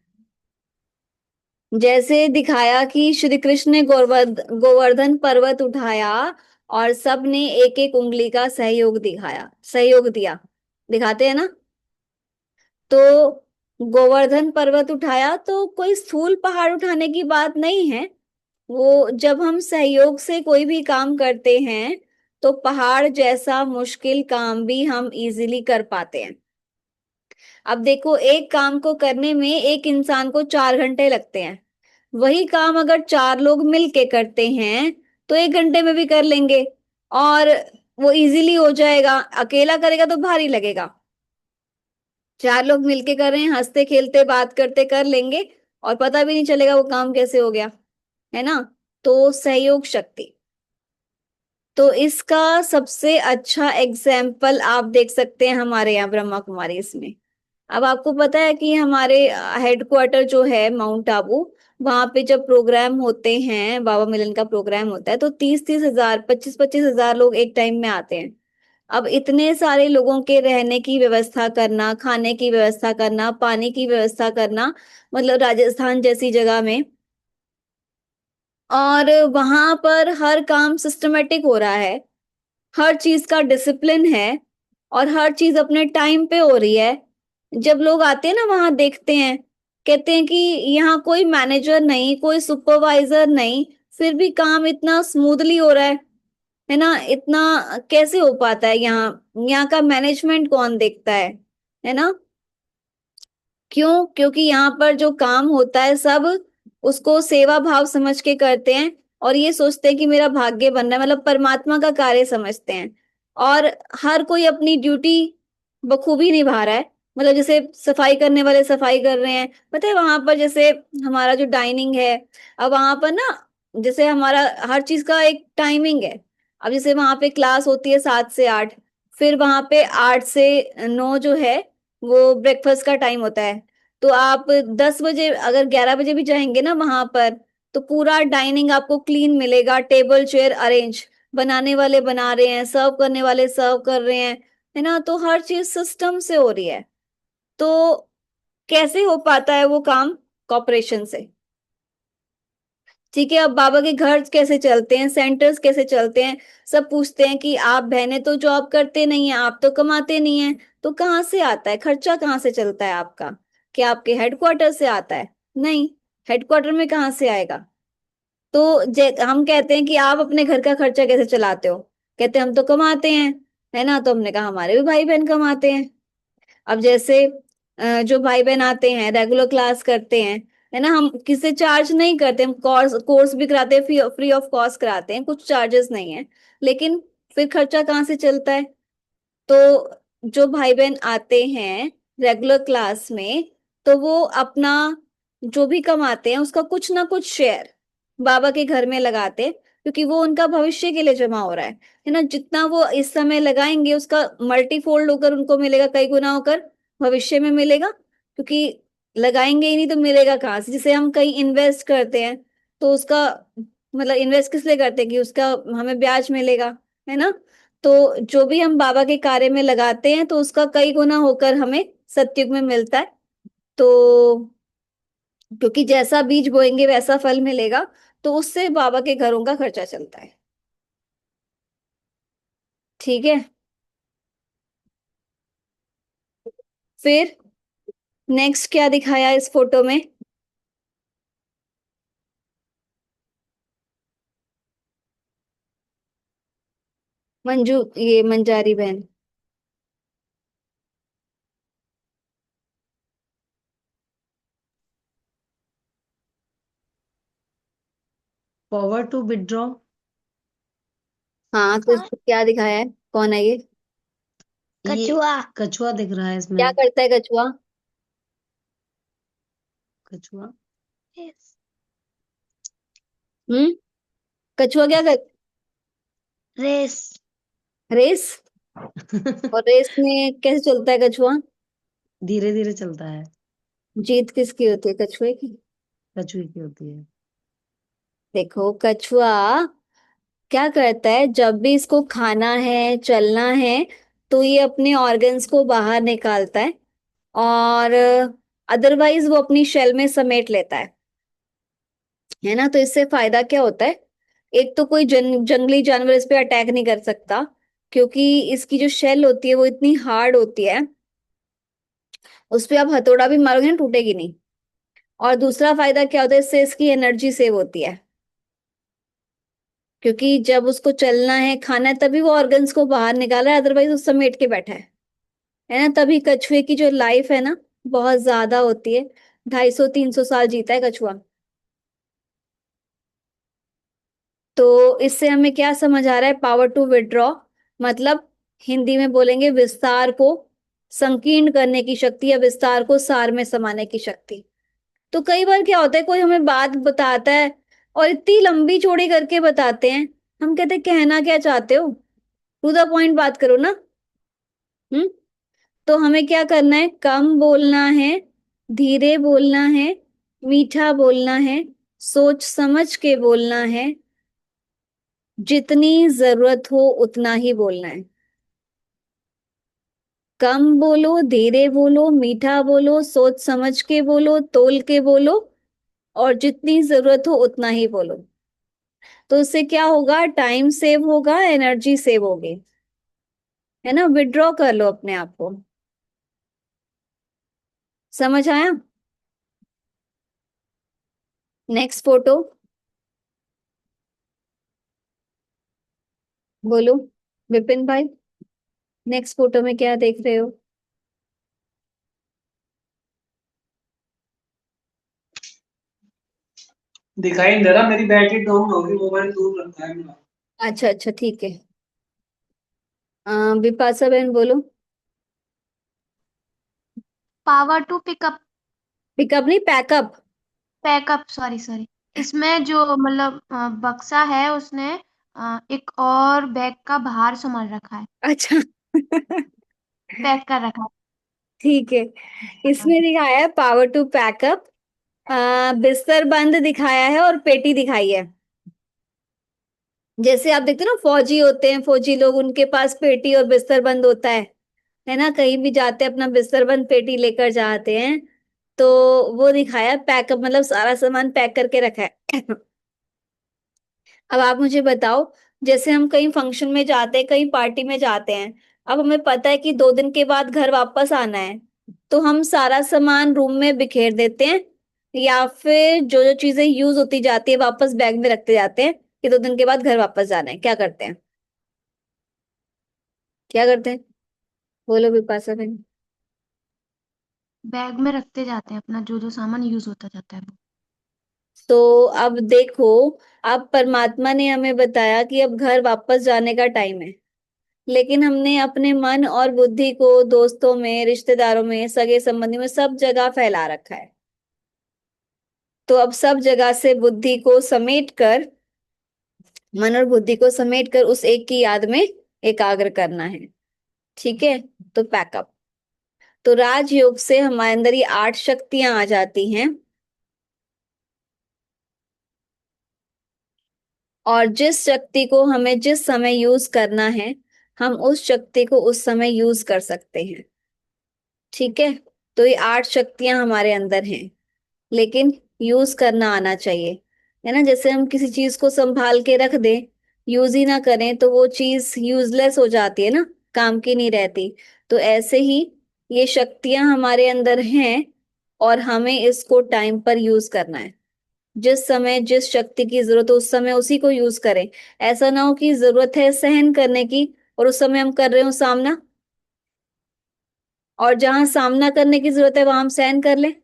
जैसे दिखाया कि श्री कृष्ण ने गोवर्धन पर्वत उठाया, और सब ने एक एक उंगली का सहयोग दिखाया, सहयोग दिया, दिखाते हैं ना। तो गोवर्धन पर्वत उठाया तो कोई स्थूल पहाड़ उठाने की बात नहीं है। वो जब हम सहयोग से कोई भी काम करते हैं तो पहाड़ जैसा मुश्किल काम भी हम इजीली कर पाते हैं। अब देखो, एक काम को करने में एक इंसान को 4 घंटे लगते हैं, वही काम अगर 4 लोग मिलके करते हैं तो 1 घंटे में भी कर लेंगे, और वो इजीली हो जाएगा। अकेला करेगा तो भारी लगेगा, 4 लोग मिलके कर रहे हैं, हंसते खेलते बात करते कर लेंगे, और पता भी नहीं चलेगा वो काम कैसे हो गया, है ना। तो सहयोग शक्ति, तो इसका सबसे अच्छा एग्जाम्पल आप देख सकते हैं हमारे यहाँ ब्रह्मा कुमारी इसमें। अब आपको पता है कि हमारे हेडक्वार्टर जो है माउंट आबू, वहां पे जब प्रोग्राम होते हैं, बाबा मिलन का प्रोग्राम होता है, तो 30-30 हजार, 25-25 हजार लोग एक टाइम में आते हैं। अब इतने सारे लोगों के रहने की व्यवस्था करना, खाने की व्यवस्था करना, पानी की व्यवस्था करना, मतलब राजस्थान जैसी जगह में, और वहां पर हर काम सिस्टमेटिक हो रहा है, हर चीज का डिसिप्लिन है, और हर चीज अपने टाइम पे हो रही है। जब लोग आते हैं ना वहां देखते हैं, कहते हैं कि यहाँ कोई मैनेजर नहीं, कोई सुपरवाइजर नहीं, फिर भी काम इतना स्मूथली हो रहा है ना, इतना कैसे हो पाता है? यहाँ का मैनेजमेंट कौन देखता है ना? क्यों? क्योंकि यहाँ पर जो काम होता है सब उसको सेवा भाव समझ के करते हैं, और ये सोचते हैं कि मेरा भाग्य बन रहा है, मतलब परमात्मा का कार्य समझते हैं। और हर कोई अपनी ड्यूटी बखूबी निभा रहा है, मतलब जैसे सफाई करने वाले सफाई कर रहे हैं। पता है वहां पर जैसे हमारा जो डाइनिंग है, अब वहां पर ना, जैसे हमारा हर चीज का एक टाइमिंग है। अब जैसे वहां पे क्लास होती है 7 से 8, फिर वहां पे 8 से 9 जो है वो ब्रेकफास्ट का टाइम होता है। तो आप 10 बजे, अगर 11 बजे भी जाएंगे ना वहां पर, तो पूरा डाइनिंग आपको क्लीन मिलेगा, टेबल चेयर अरेंज, बनाने वाले बना रहे हैं, सर्व करने वाले सर्व कर रहे हैं, है ना? तो हर चीज सिस्टम से हो रही है। तो कैसे हो पाता है वो काम? कॉपरेशन से। ठीक है, अब बाबा के घर कैसे चलते हैं, सेंटर्स कैसे चलते हैं? सब पूछते हैं कि आप बहनें तो जॉब करते नहीं है, आप तो कमाते नहीं है, तो कहाँ से आता है खर्चा, कहाँ से चलता है आपका? क्या आपके हेडक्वार्टर से आता है? नहीं, हेडक्वार्टर में कहाँ से आएगा? तो हम कहते हैं कि आप अपने घर का खर्चा कैसे चलाते हो? कहते हैं हम तो कमाते हैं, है ना? तो हमने कहा हमारे भी भाई बहन कमाते हैं। अब जैसे जो भाई बहन आते हैं, रेगुलर क्लास करते हैं, है ना, हम किसी चार्ज नहीं करते, हम कोर्स कोर्स भी कराते हैं, फ्री ऑफ कॉस्ट कराते हैं, कुछ चार्जेस नहीं है। लेकिन फिर खर्चा कहाँ से चलता है? तो जो भाई बहन आते हैं रेगुलर क्लास में, तो वो अपना जो भी कमाते हैं उसका कुछ ना कुछ शेयर बाबा के घर में लगाते हैं, क्योंकि वो उनका भविष्य के लिए जमा हो रहा है ना? जितना वो इस समय लगाएंगे उसका मल्टीफोल्ड होकर उनको मिलेगा, कई गुना होकर भविष्य में मिलेगा। क्योंकि लगाएंगे ही नहीं तो मिलेगा कहाँ से? जिसे हम कहीं इन्वेस्ट करते हैं, तो उसका मतलब इन्वेस्ट किस लिए करते हैं? कि उसका हमें ब्याज मिलेगा, है ना? तो जो भी हम बाबा के कार्य में लगाते हैं तो उसका कई गुना होकर हमें सत्युग में मिलता है। तो क्योंकि जैसा बीज बोएंगे वैसा फल मिलेगा, तो उससे बाबा के घरों का खर्चा चलता है। ठीक है, फिर नेक्स्ट क्या दिखाया इस फोटो में? मंजू, ये मंजारी बहन। Forward to withdraw. हाँ, तो इसको क्या दिखाया है? कौन है ये? कछुआ। कछुआ दिख रहा है क्या इसमें। करता है कछुआ? कछुआ। हम्म, कछुआ क्या कर? रेस। रेस? और रेस में कैसे चलता है कछुआ? धीरे धीरे चलता है। जीत किसकी होती है, कछुए की? कछुए की होती है। देखो कछुआ क्या करता है, जब भी इसको खाना है, चलना है, तो ये अपने ऑर्गन्स को बाहर निकालता है, और अदरवाइज वो अपनी शेल में समेट लेता है ना? तो इससे फायदा क्या होता है? एक तो कोई जंगली जानवर इस पे अटैक नहीं कर सकता, क्योंकि इसकी जो शेल होती है वो इतनी हार्ड होती है, उस पे आप हथौड़ा भी मारोगे ना टूटेगी नहीं। और दूसरा फायदा क्या होता है, इससे इसकी एनर्जी सेव होती है, क्योंकि जब उसको चलना है, खाना है, तभी वो ऑर्गन्स को बाहर निकाल रहा है, अदरवाइज वो समेट के बैठा है ना? तभी कछुए की जो लाइफ है ना, बहुत ज्यादा होती है, 250-300 साल जीता है कछुआ। तो इससे हमें क्या समझ आ रहा है? पावर टू विड्रॉ, मतलब हिंदी में बोलेंगे विस्तार को संकीर्ण करने की शक्ति, या विस्तार को सार में समाने की शक्ति। तो कई बार क्या होता है, कोई हमें बात बताता है और इतनी लंबी चौड़ी करके बताते हैं, हम कहते हैं कहना क्या चाहते हो, टू द पॉइंट बात करो ना। हम्म, तो हमें क्या करना है? कम बोलना है, धीरे बोलना है, मीठा बोलना है, सोच समझ के बोलना है, जितनी जरूरत हो उतना ही बोलना है। कम बोलो, धीरे बोलो, मीठा बोलो, सोच समझ के बोलो, तोल के बोलो, और जितनी जरूरत हो उतना ही बोलो। तो उससे क्या होगा, टाइम सेव होगा, एनर्जी सेव होगी, है ना। विड्रॉ कर लो अपने आप को। समझ आया? नेक्स्ट फोटो बोलो विपिन भाई, नेक्स्ट फोटो में क्या देख रहे हो? दिखाई नहीं दे रहा, मेरी बैटरी डाउन होगी, मोबाइल दूर रखा है मेरा। अच्छा अच्छा, ठीक है। विपाशा बहन बोलो। पावर टू पिकअप, पिकअप नहीं, पैकअप। Pack up, sorry sorry. इसमें जो मतलब बक्सा है, उसने एक और बैग का बाहर संभाल रखा है, अच्छा पैक कर रखा है। ठीक है। हाँ, इसमें दिखाया है पावर टू पैकअप, बिस्तर बंद दिखाया है और पेटी दिखाई है। जैसे आप देखते हो ना, फौजी होते हैं, फौजी लोग, उनके पास पेटी और बिस्तर बंद होता है ना। कहीं भी जाते हैं अपना बिस्तर बंद पेटी लेकर जाते हैं। तो वो दिखाया पैकअप, मतलब सारा सामान पैक करके रखा है अब आप मुझे बताओ, जैसे हम कहीं फंक्शन में जाते हैं, कहीं पार्टी में जाते हैं, अब हमें पता है कि 2 दिन के बाद घर वापस आना है, तो हम सारा सामान रूम में बिखेर देते हैं, या फिर जो जो चीजें यूज होती जाती है वापस बैग में रखते जाते हैं कि 2 दिन के बाद घर वापस जाना है? क्या करते हैं? क्या करते हैं? बोलो विपाशा बहन। बैग में रखते जाते हैं अपना जो जो सामान यूज होता जाता है वो। तो अब देखो, अब परमात्मा ने हमें बताया कि अब घर वापस जाने का टाइम है, लेकिन हमने अपने मन और बुद्धि को दोस्तों में, रिश्तेदारों में, सगे संबंधी में, सब जगह फैला रखा है। तो अब सब जगह से बुद्धि को समेट कर, मन और बुद्धि को समेट कर उस एक की याद में एकाग्र करना है। ठीक है? तो पैकअप। तो राजयोग से हमारे अंदर ये 8 शक्तियां आ जाती हैं, और जिस शक्ति को हमें जिस समय यूज करना है, हम उस शक्ति को उस समय यूज कर सकते हैं। ठीक है? तो ये 8 शक्तियां हमारे अंदर हैं, लेकिन यूज करना आना चाहिए, है ना। जैसे हम किसी चीज को संभाल के रख दें, यूज ही ना करें, तो वो चीज यूजलेस हो जाती है ना, काम की नहीं रहती। तो ऐसे ही ये शक्तियां हमारे अंदर हैं, और हमें इसको टाइम पर यूज करना है। जिस समय जिस शक्ति की जरूरत हो उस समय उसी को यूज करें। ऐसा ना हो कि जरूरत है सहन करने की और उस समय हम कर रहे हो सामना, और जहां सामना करने की जरूरत है वहां हम सहन कर लें।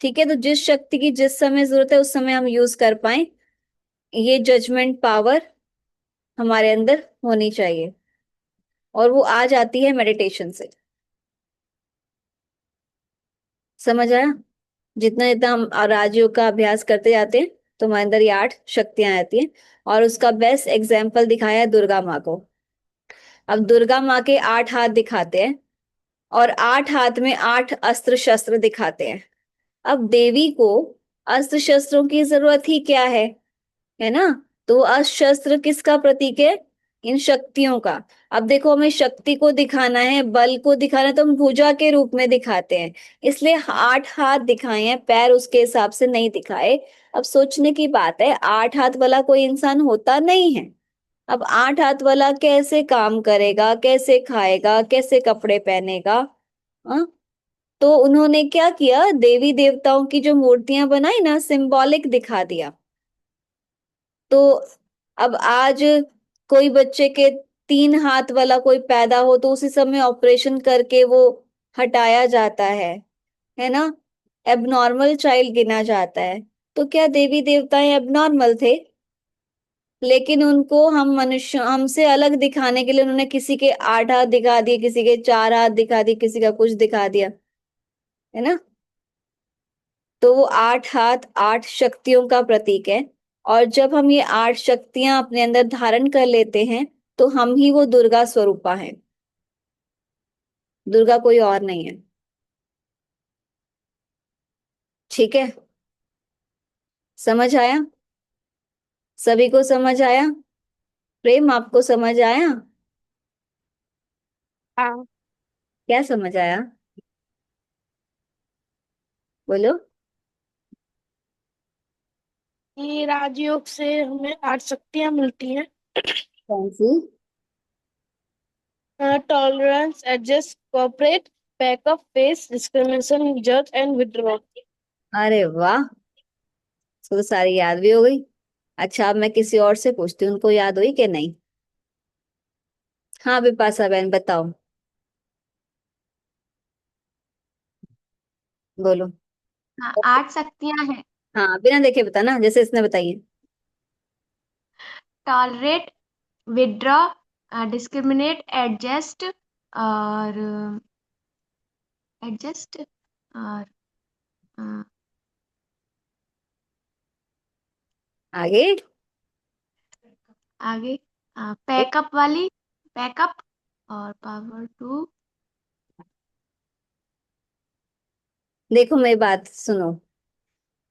ठीक है? तो जिस शक्ति की जिस समय जरूरत है उस समय हम यूज कर पाए, ये जजमेंट पावर हमारे अंदर होनी चाहिए, और वो आ जाती है मेडिटेशन से। समझ आया? जितना जितना हम राजयोग का अभ्यास करते जाते हैं, तो हमारे अंदर ये 8 शक्तियां आती हैं। और उसका बेस्ट एग्जाम्पल दिखाया है दुर्गा माँ को। अब दुर्गा माँ के 8 हाथ दिखाते हैं, और 8 हाथ में 8 अस्त्र शस्त्र दिखाते हैं। अब देवी को अस्त्र शस्त्रों की जरूरत ही क्या है ना। तो अस्त्र शस्त्र किसका प्रतीक है? इन शक्तियों का। अब देखो, हमें शक्ति को दिखाना है, बल को दिखाना है, तो हम भुजा के रूप में दिखाते हैं। इसलिए 8 हाथ दिखाए हैं, पैर उसके हिसाब से नहीं दिखाए। अब सोचने की बात है, 8 हाथ वाला कोई इंसान होता नहीं है। अब 8 हाथ वाला कैसे काम करेगा, कैसे खाएगा, कैसे कपड़े पहनेगा? हाँ। तो उन्होंने क्या किया, देवी देवताओं की जो मूर्तियां बनाई ना, सिंबॉलिक दिखा दिया। तो अब आज कोई बच्चे के 3 हाथ वाला कोई पैदा हो, तो उसी समय ऑपरेशन करके वो हटाया जाता है ना। एबनॉर्मल चाइल्ड गिना जाता है। तो क्या देवी देवताएं एबनॉर्मल थे? लेकिन उनको हम मनुष्य, हमसे अलग दिखाने के लिए उन्होंने किसी के 8 हाथ दिखा दिए, किसी के 4 हाथ दिखा दिए, किसी का कुछ दिखा दिया, है ना। तो वो 8 हाथ 8 शक्तियों का प्रतीक है। और जब हम ये 8 शक्तियां अपने अंदर धारण कर लेते हैं, तो हम ही वो दुर्गा स्वरूपा हैं। दुर्गा कोई और नहीं है। ठीक है? समझ आया? सभी को समझ आया? प्रेम, आपको समझ आया? हाँ। क्या समझ आया? बोलो। ये राजयोग से हमें 8 शक्तियां मिलती हैं। कौन सी? Tolerance, adjust, cooperate, backup, face, discrimination, जज एंड विड्रॉ। अरे वाह, तो सारी याद भी हो गई। अच्छा, अब मैं किसी और से पूछती हूँ, उनको याद हुई कि नहीं? हाँ बिपाशा बहन बताओ। बोलो। हाँ, 8 शक्तियां हैं। हाँ बिना देखे बताना, जैसे इसने बताई है। टॉलरेट, विड्रॉ, डिस्क्रिमिनेट, एडजस्ट और एडजस्ट और अ, आगे। आगे पैकअप वाली, पैकअप और पावर टू। देखो मेरी बात सुनो,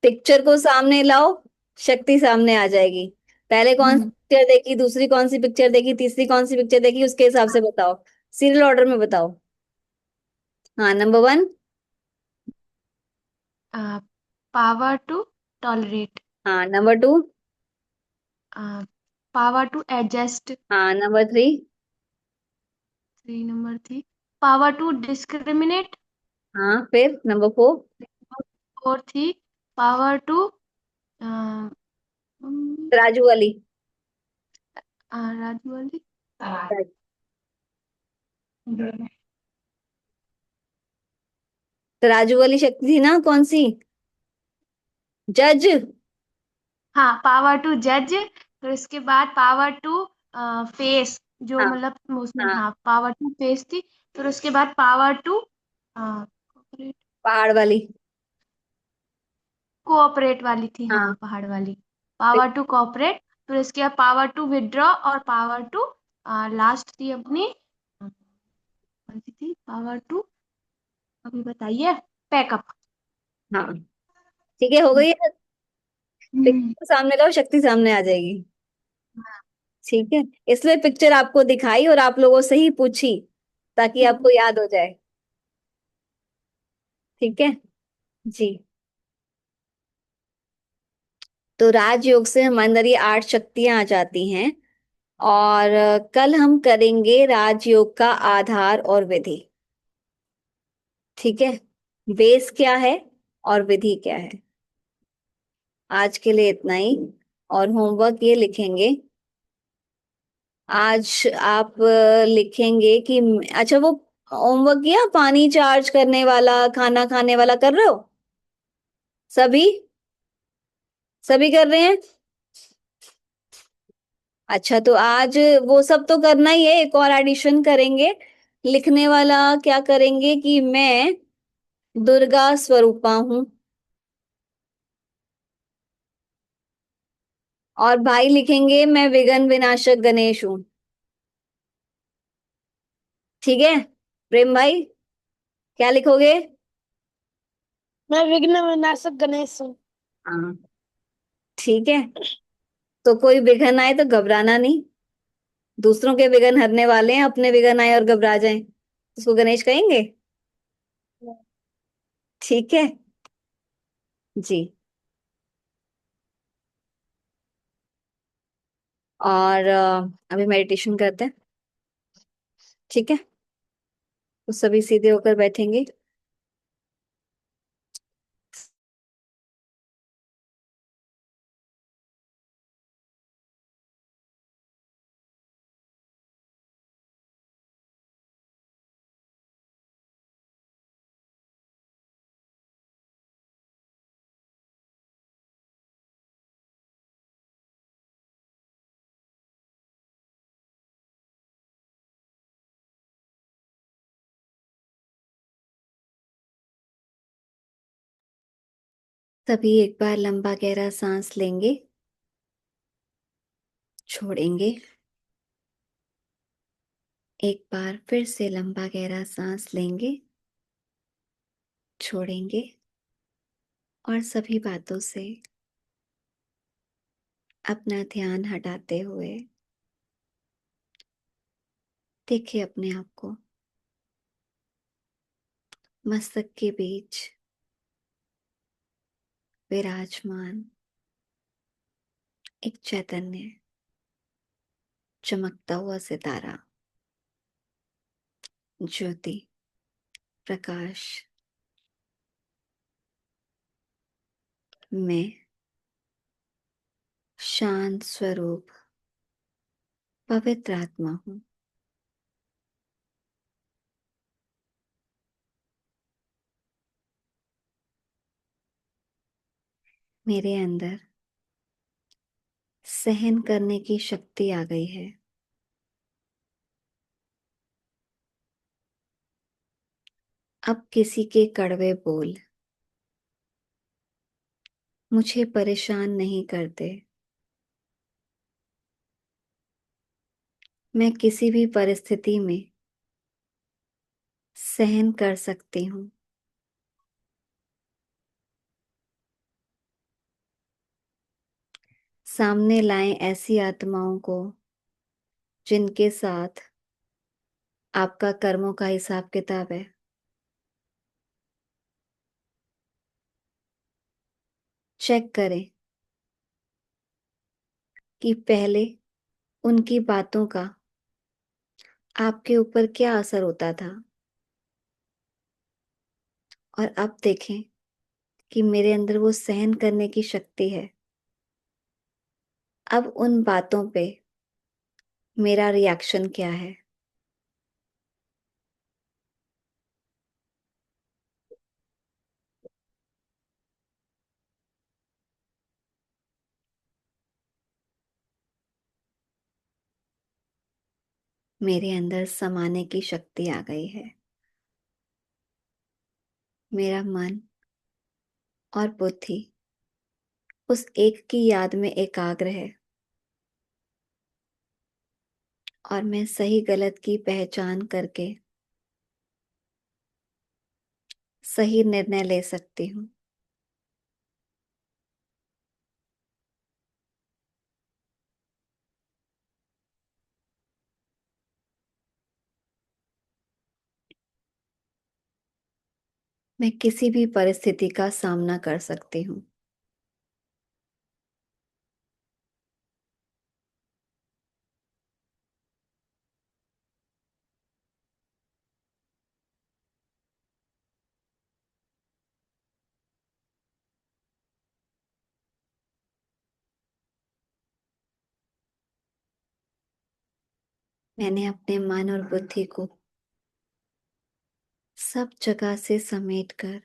पिक्चर को सामने लाओ, शक्ति सामने आ जाएगी। पहले कौन सी पिक्चर देखी, दूसरी कौन सी पिक्चर देखी, तीसरी कौन सी पिक्चर देखी, उसके हिसाब से बताओ। सीरियल ऑर्डर में बताओ। हाँ, नंबर 1। पावर टू टॉलरेट, हाँ, नंबर 2। पावर टू एडजस्ट, हाँ, number 3। 3 number 3, power to discriminate, हाँ, फिर नंबर 4। 4 थी, पावर टू राजू वाली। राजू वाली, तो राजू वाली शक्ति थी ना, कौन सी? जज। हाँ पावर टू जज, फिर उसके बाद पावर टू फेस, जो हाँ मतलब उसमें हाँ, हाँ पावर टू फेस थी। फिर उसके बाद पावर टू पहाड़ वाली। कोऑपरेट वाली थी, हाँ हाँ, पहाड़ वाली, पावर टू कोऑपरेट। फिर उसके बाद पावर टू विड्रॉ और पावर टू लास्ट थी अपनी कौन सी थी, पावर टू अभी बताइए, पैकअप। हाँ ठीक है, हो गई है। हम्म। पिक्चर सामने लाओ, शक्ति सामने आ जाएगी। ठीक है, इसलिए पिक्चर आपको दिखाई और आप लोगों से ही पूछी, ताकि आपको याद हो जाए। ठीक है जी। तो राजयोग से हमारे अंदर ये 8 शक्तियां आ जाती हैं। और कल हम करेंगे राजयोग का आधार और विधि। ठीक है, बेस क्या है और विधि क्या है। आज के लिए इतना ही। और होमवर्क ये लिखेंगे आज। आप लिखेंगे कि, अच्छा वो होमवर्क किया, पानी चार्ज करने वाला, खाना खाने वाला कर रहे हो? सभी सभी कर रहे हैं? अच्छा, तो आज वो सब तो करना ही है, एक और एडिशन करेंगे। लिखने वाला क्या करेंगे कि मैं दुर्गा स्वरूपा हूं। और भाई लिखेंगे मैं विघ्न विनाशक गणेश हूं। ठीक है, प्रेम भाई क्या लिखोगे? मैं विघ्न विनाशक गणेश हूँ। हाँ ठीक है, तो कोई विघ्न आए तो घबराना नहीं। दूसरों के विघ्न हरने वाले हैं, अपने विघ्न आए और घबरा जाएं उसको गणेश कहेंगे? ठीक है जी। और अभी मेडिटेशन करते हैं। ठीक है, तो सभी सीधे होकर बैठेंगे। सभी एक बार लंबा गहरा सांस लेंगे, छोड़ेंगे। एक बार फिर से लंबा गहरा सांस लेंगे, छोड़ेंगे। और सभी बातों से अपना ध्यान हटाते हुए देखिए अपने आप को। मस्तक के बीच विराजमान एक चैतन्य, चमकता हुआ सितारा, ज्योति, प्रकाश। मैं शांत स्वरूप पवित्र आत्मा हूँ। मेरे अंदर सहन करने की शक्ति आ गई है। अब किसी के कड़वे बोल मुझे परेशान नहीं करते। मैं किसी भी परिस्थिति में सहन कर सकती हूँ। सामने लाएं ऐसी आत्माओं को जिनके साथ आपका कर्मों का हिसाब किताब है। चेक करें कि पहले उनकी बातों का आपके ऊपर क्या असर होता था, और अब देखें कि मेरे अंदर वो सहन करने की शक्ति है। अब उन बातों पे मेरा रिएक्शन क्या है। मेरे अंदर समाने की शक्ति आ गई है। मेरा मन और बुद्धि उस एक की याद में एकाग्र है, और मैं सही गलत की पहचान करके सही निर्णय ले सकती हूँ। मैं किसी भी परिस्थिति का सामना कर सकती हूँ। मैंने अपने मन और बुद्धि को सब जगह से समेटकर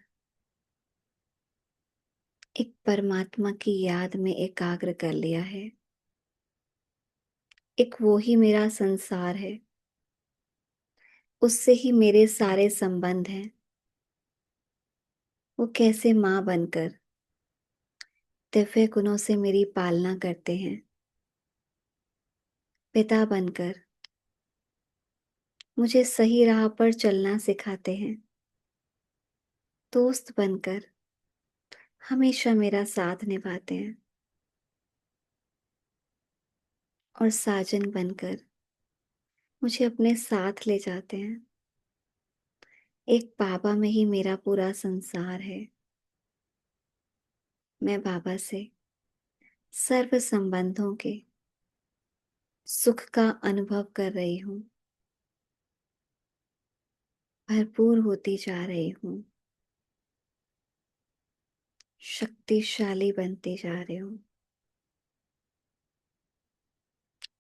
एक परमात्मा की याद में एकाग्र कर लिया है। एक वो ही मेरा संसार है, उससे ही मेरे सारे संबंध हैं। वो कैसे माँ बनकर दिव्य गुणों से मेरी पालना करते हैं, पिता बनकर मुझे सही राह पर चलना सिखाते हैं, दोस्त बनकर हमेशा मेरा साथ निभाते हैं, और साजन बनकर मुझे अपने साथ ले जाते हैं। एक बाबा में ही मेरा पूरा संसार है। मैं बाबा से सर्व संबंधों के सुख का अनुभव कर रही हूँ, भरपूर होती जा रही हूँ, शक्तिशाली बनती जा रही हूँ।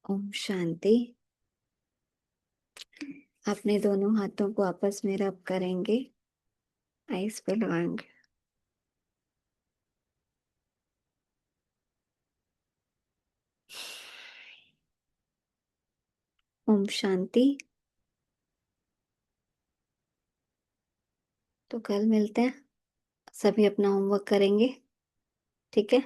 ओम शांति। अपने दोनों हाथों को आपस में रब करेंगे, आइस पे लगाएंगे। ओम शांति। तो कल मिलते हैं, सभी अपना होमवर्क करेंगे, ठीक है।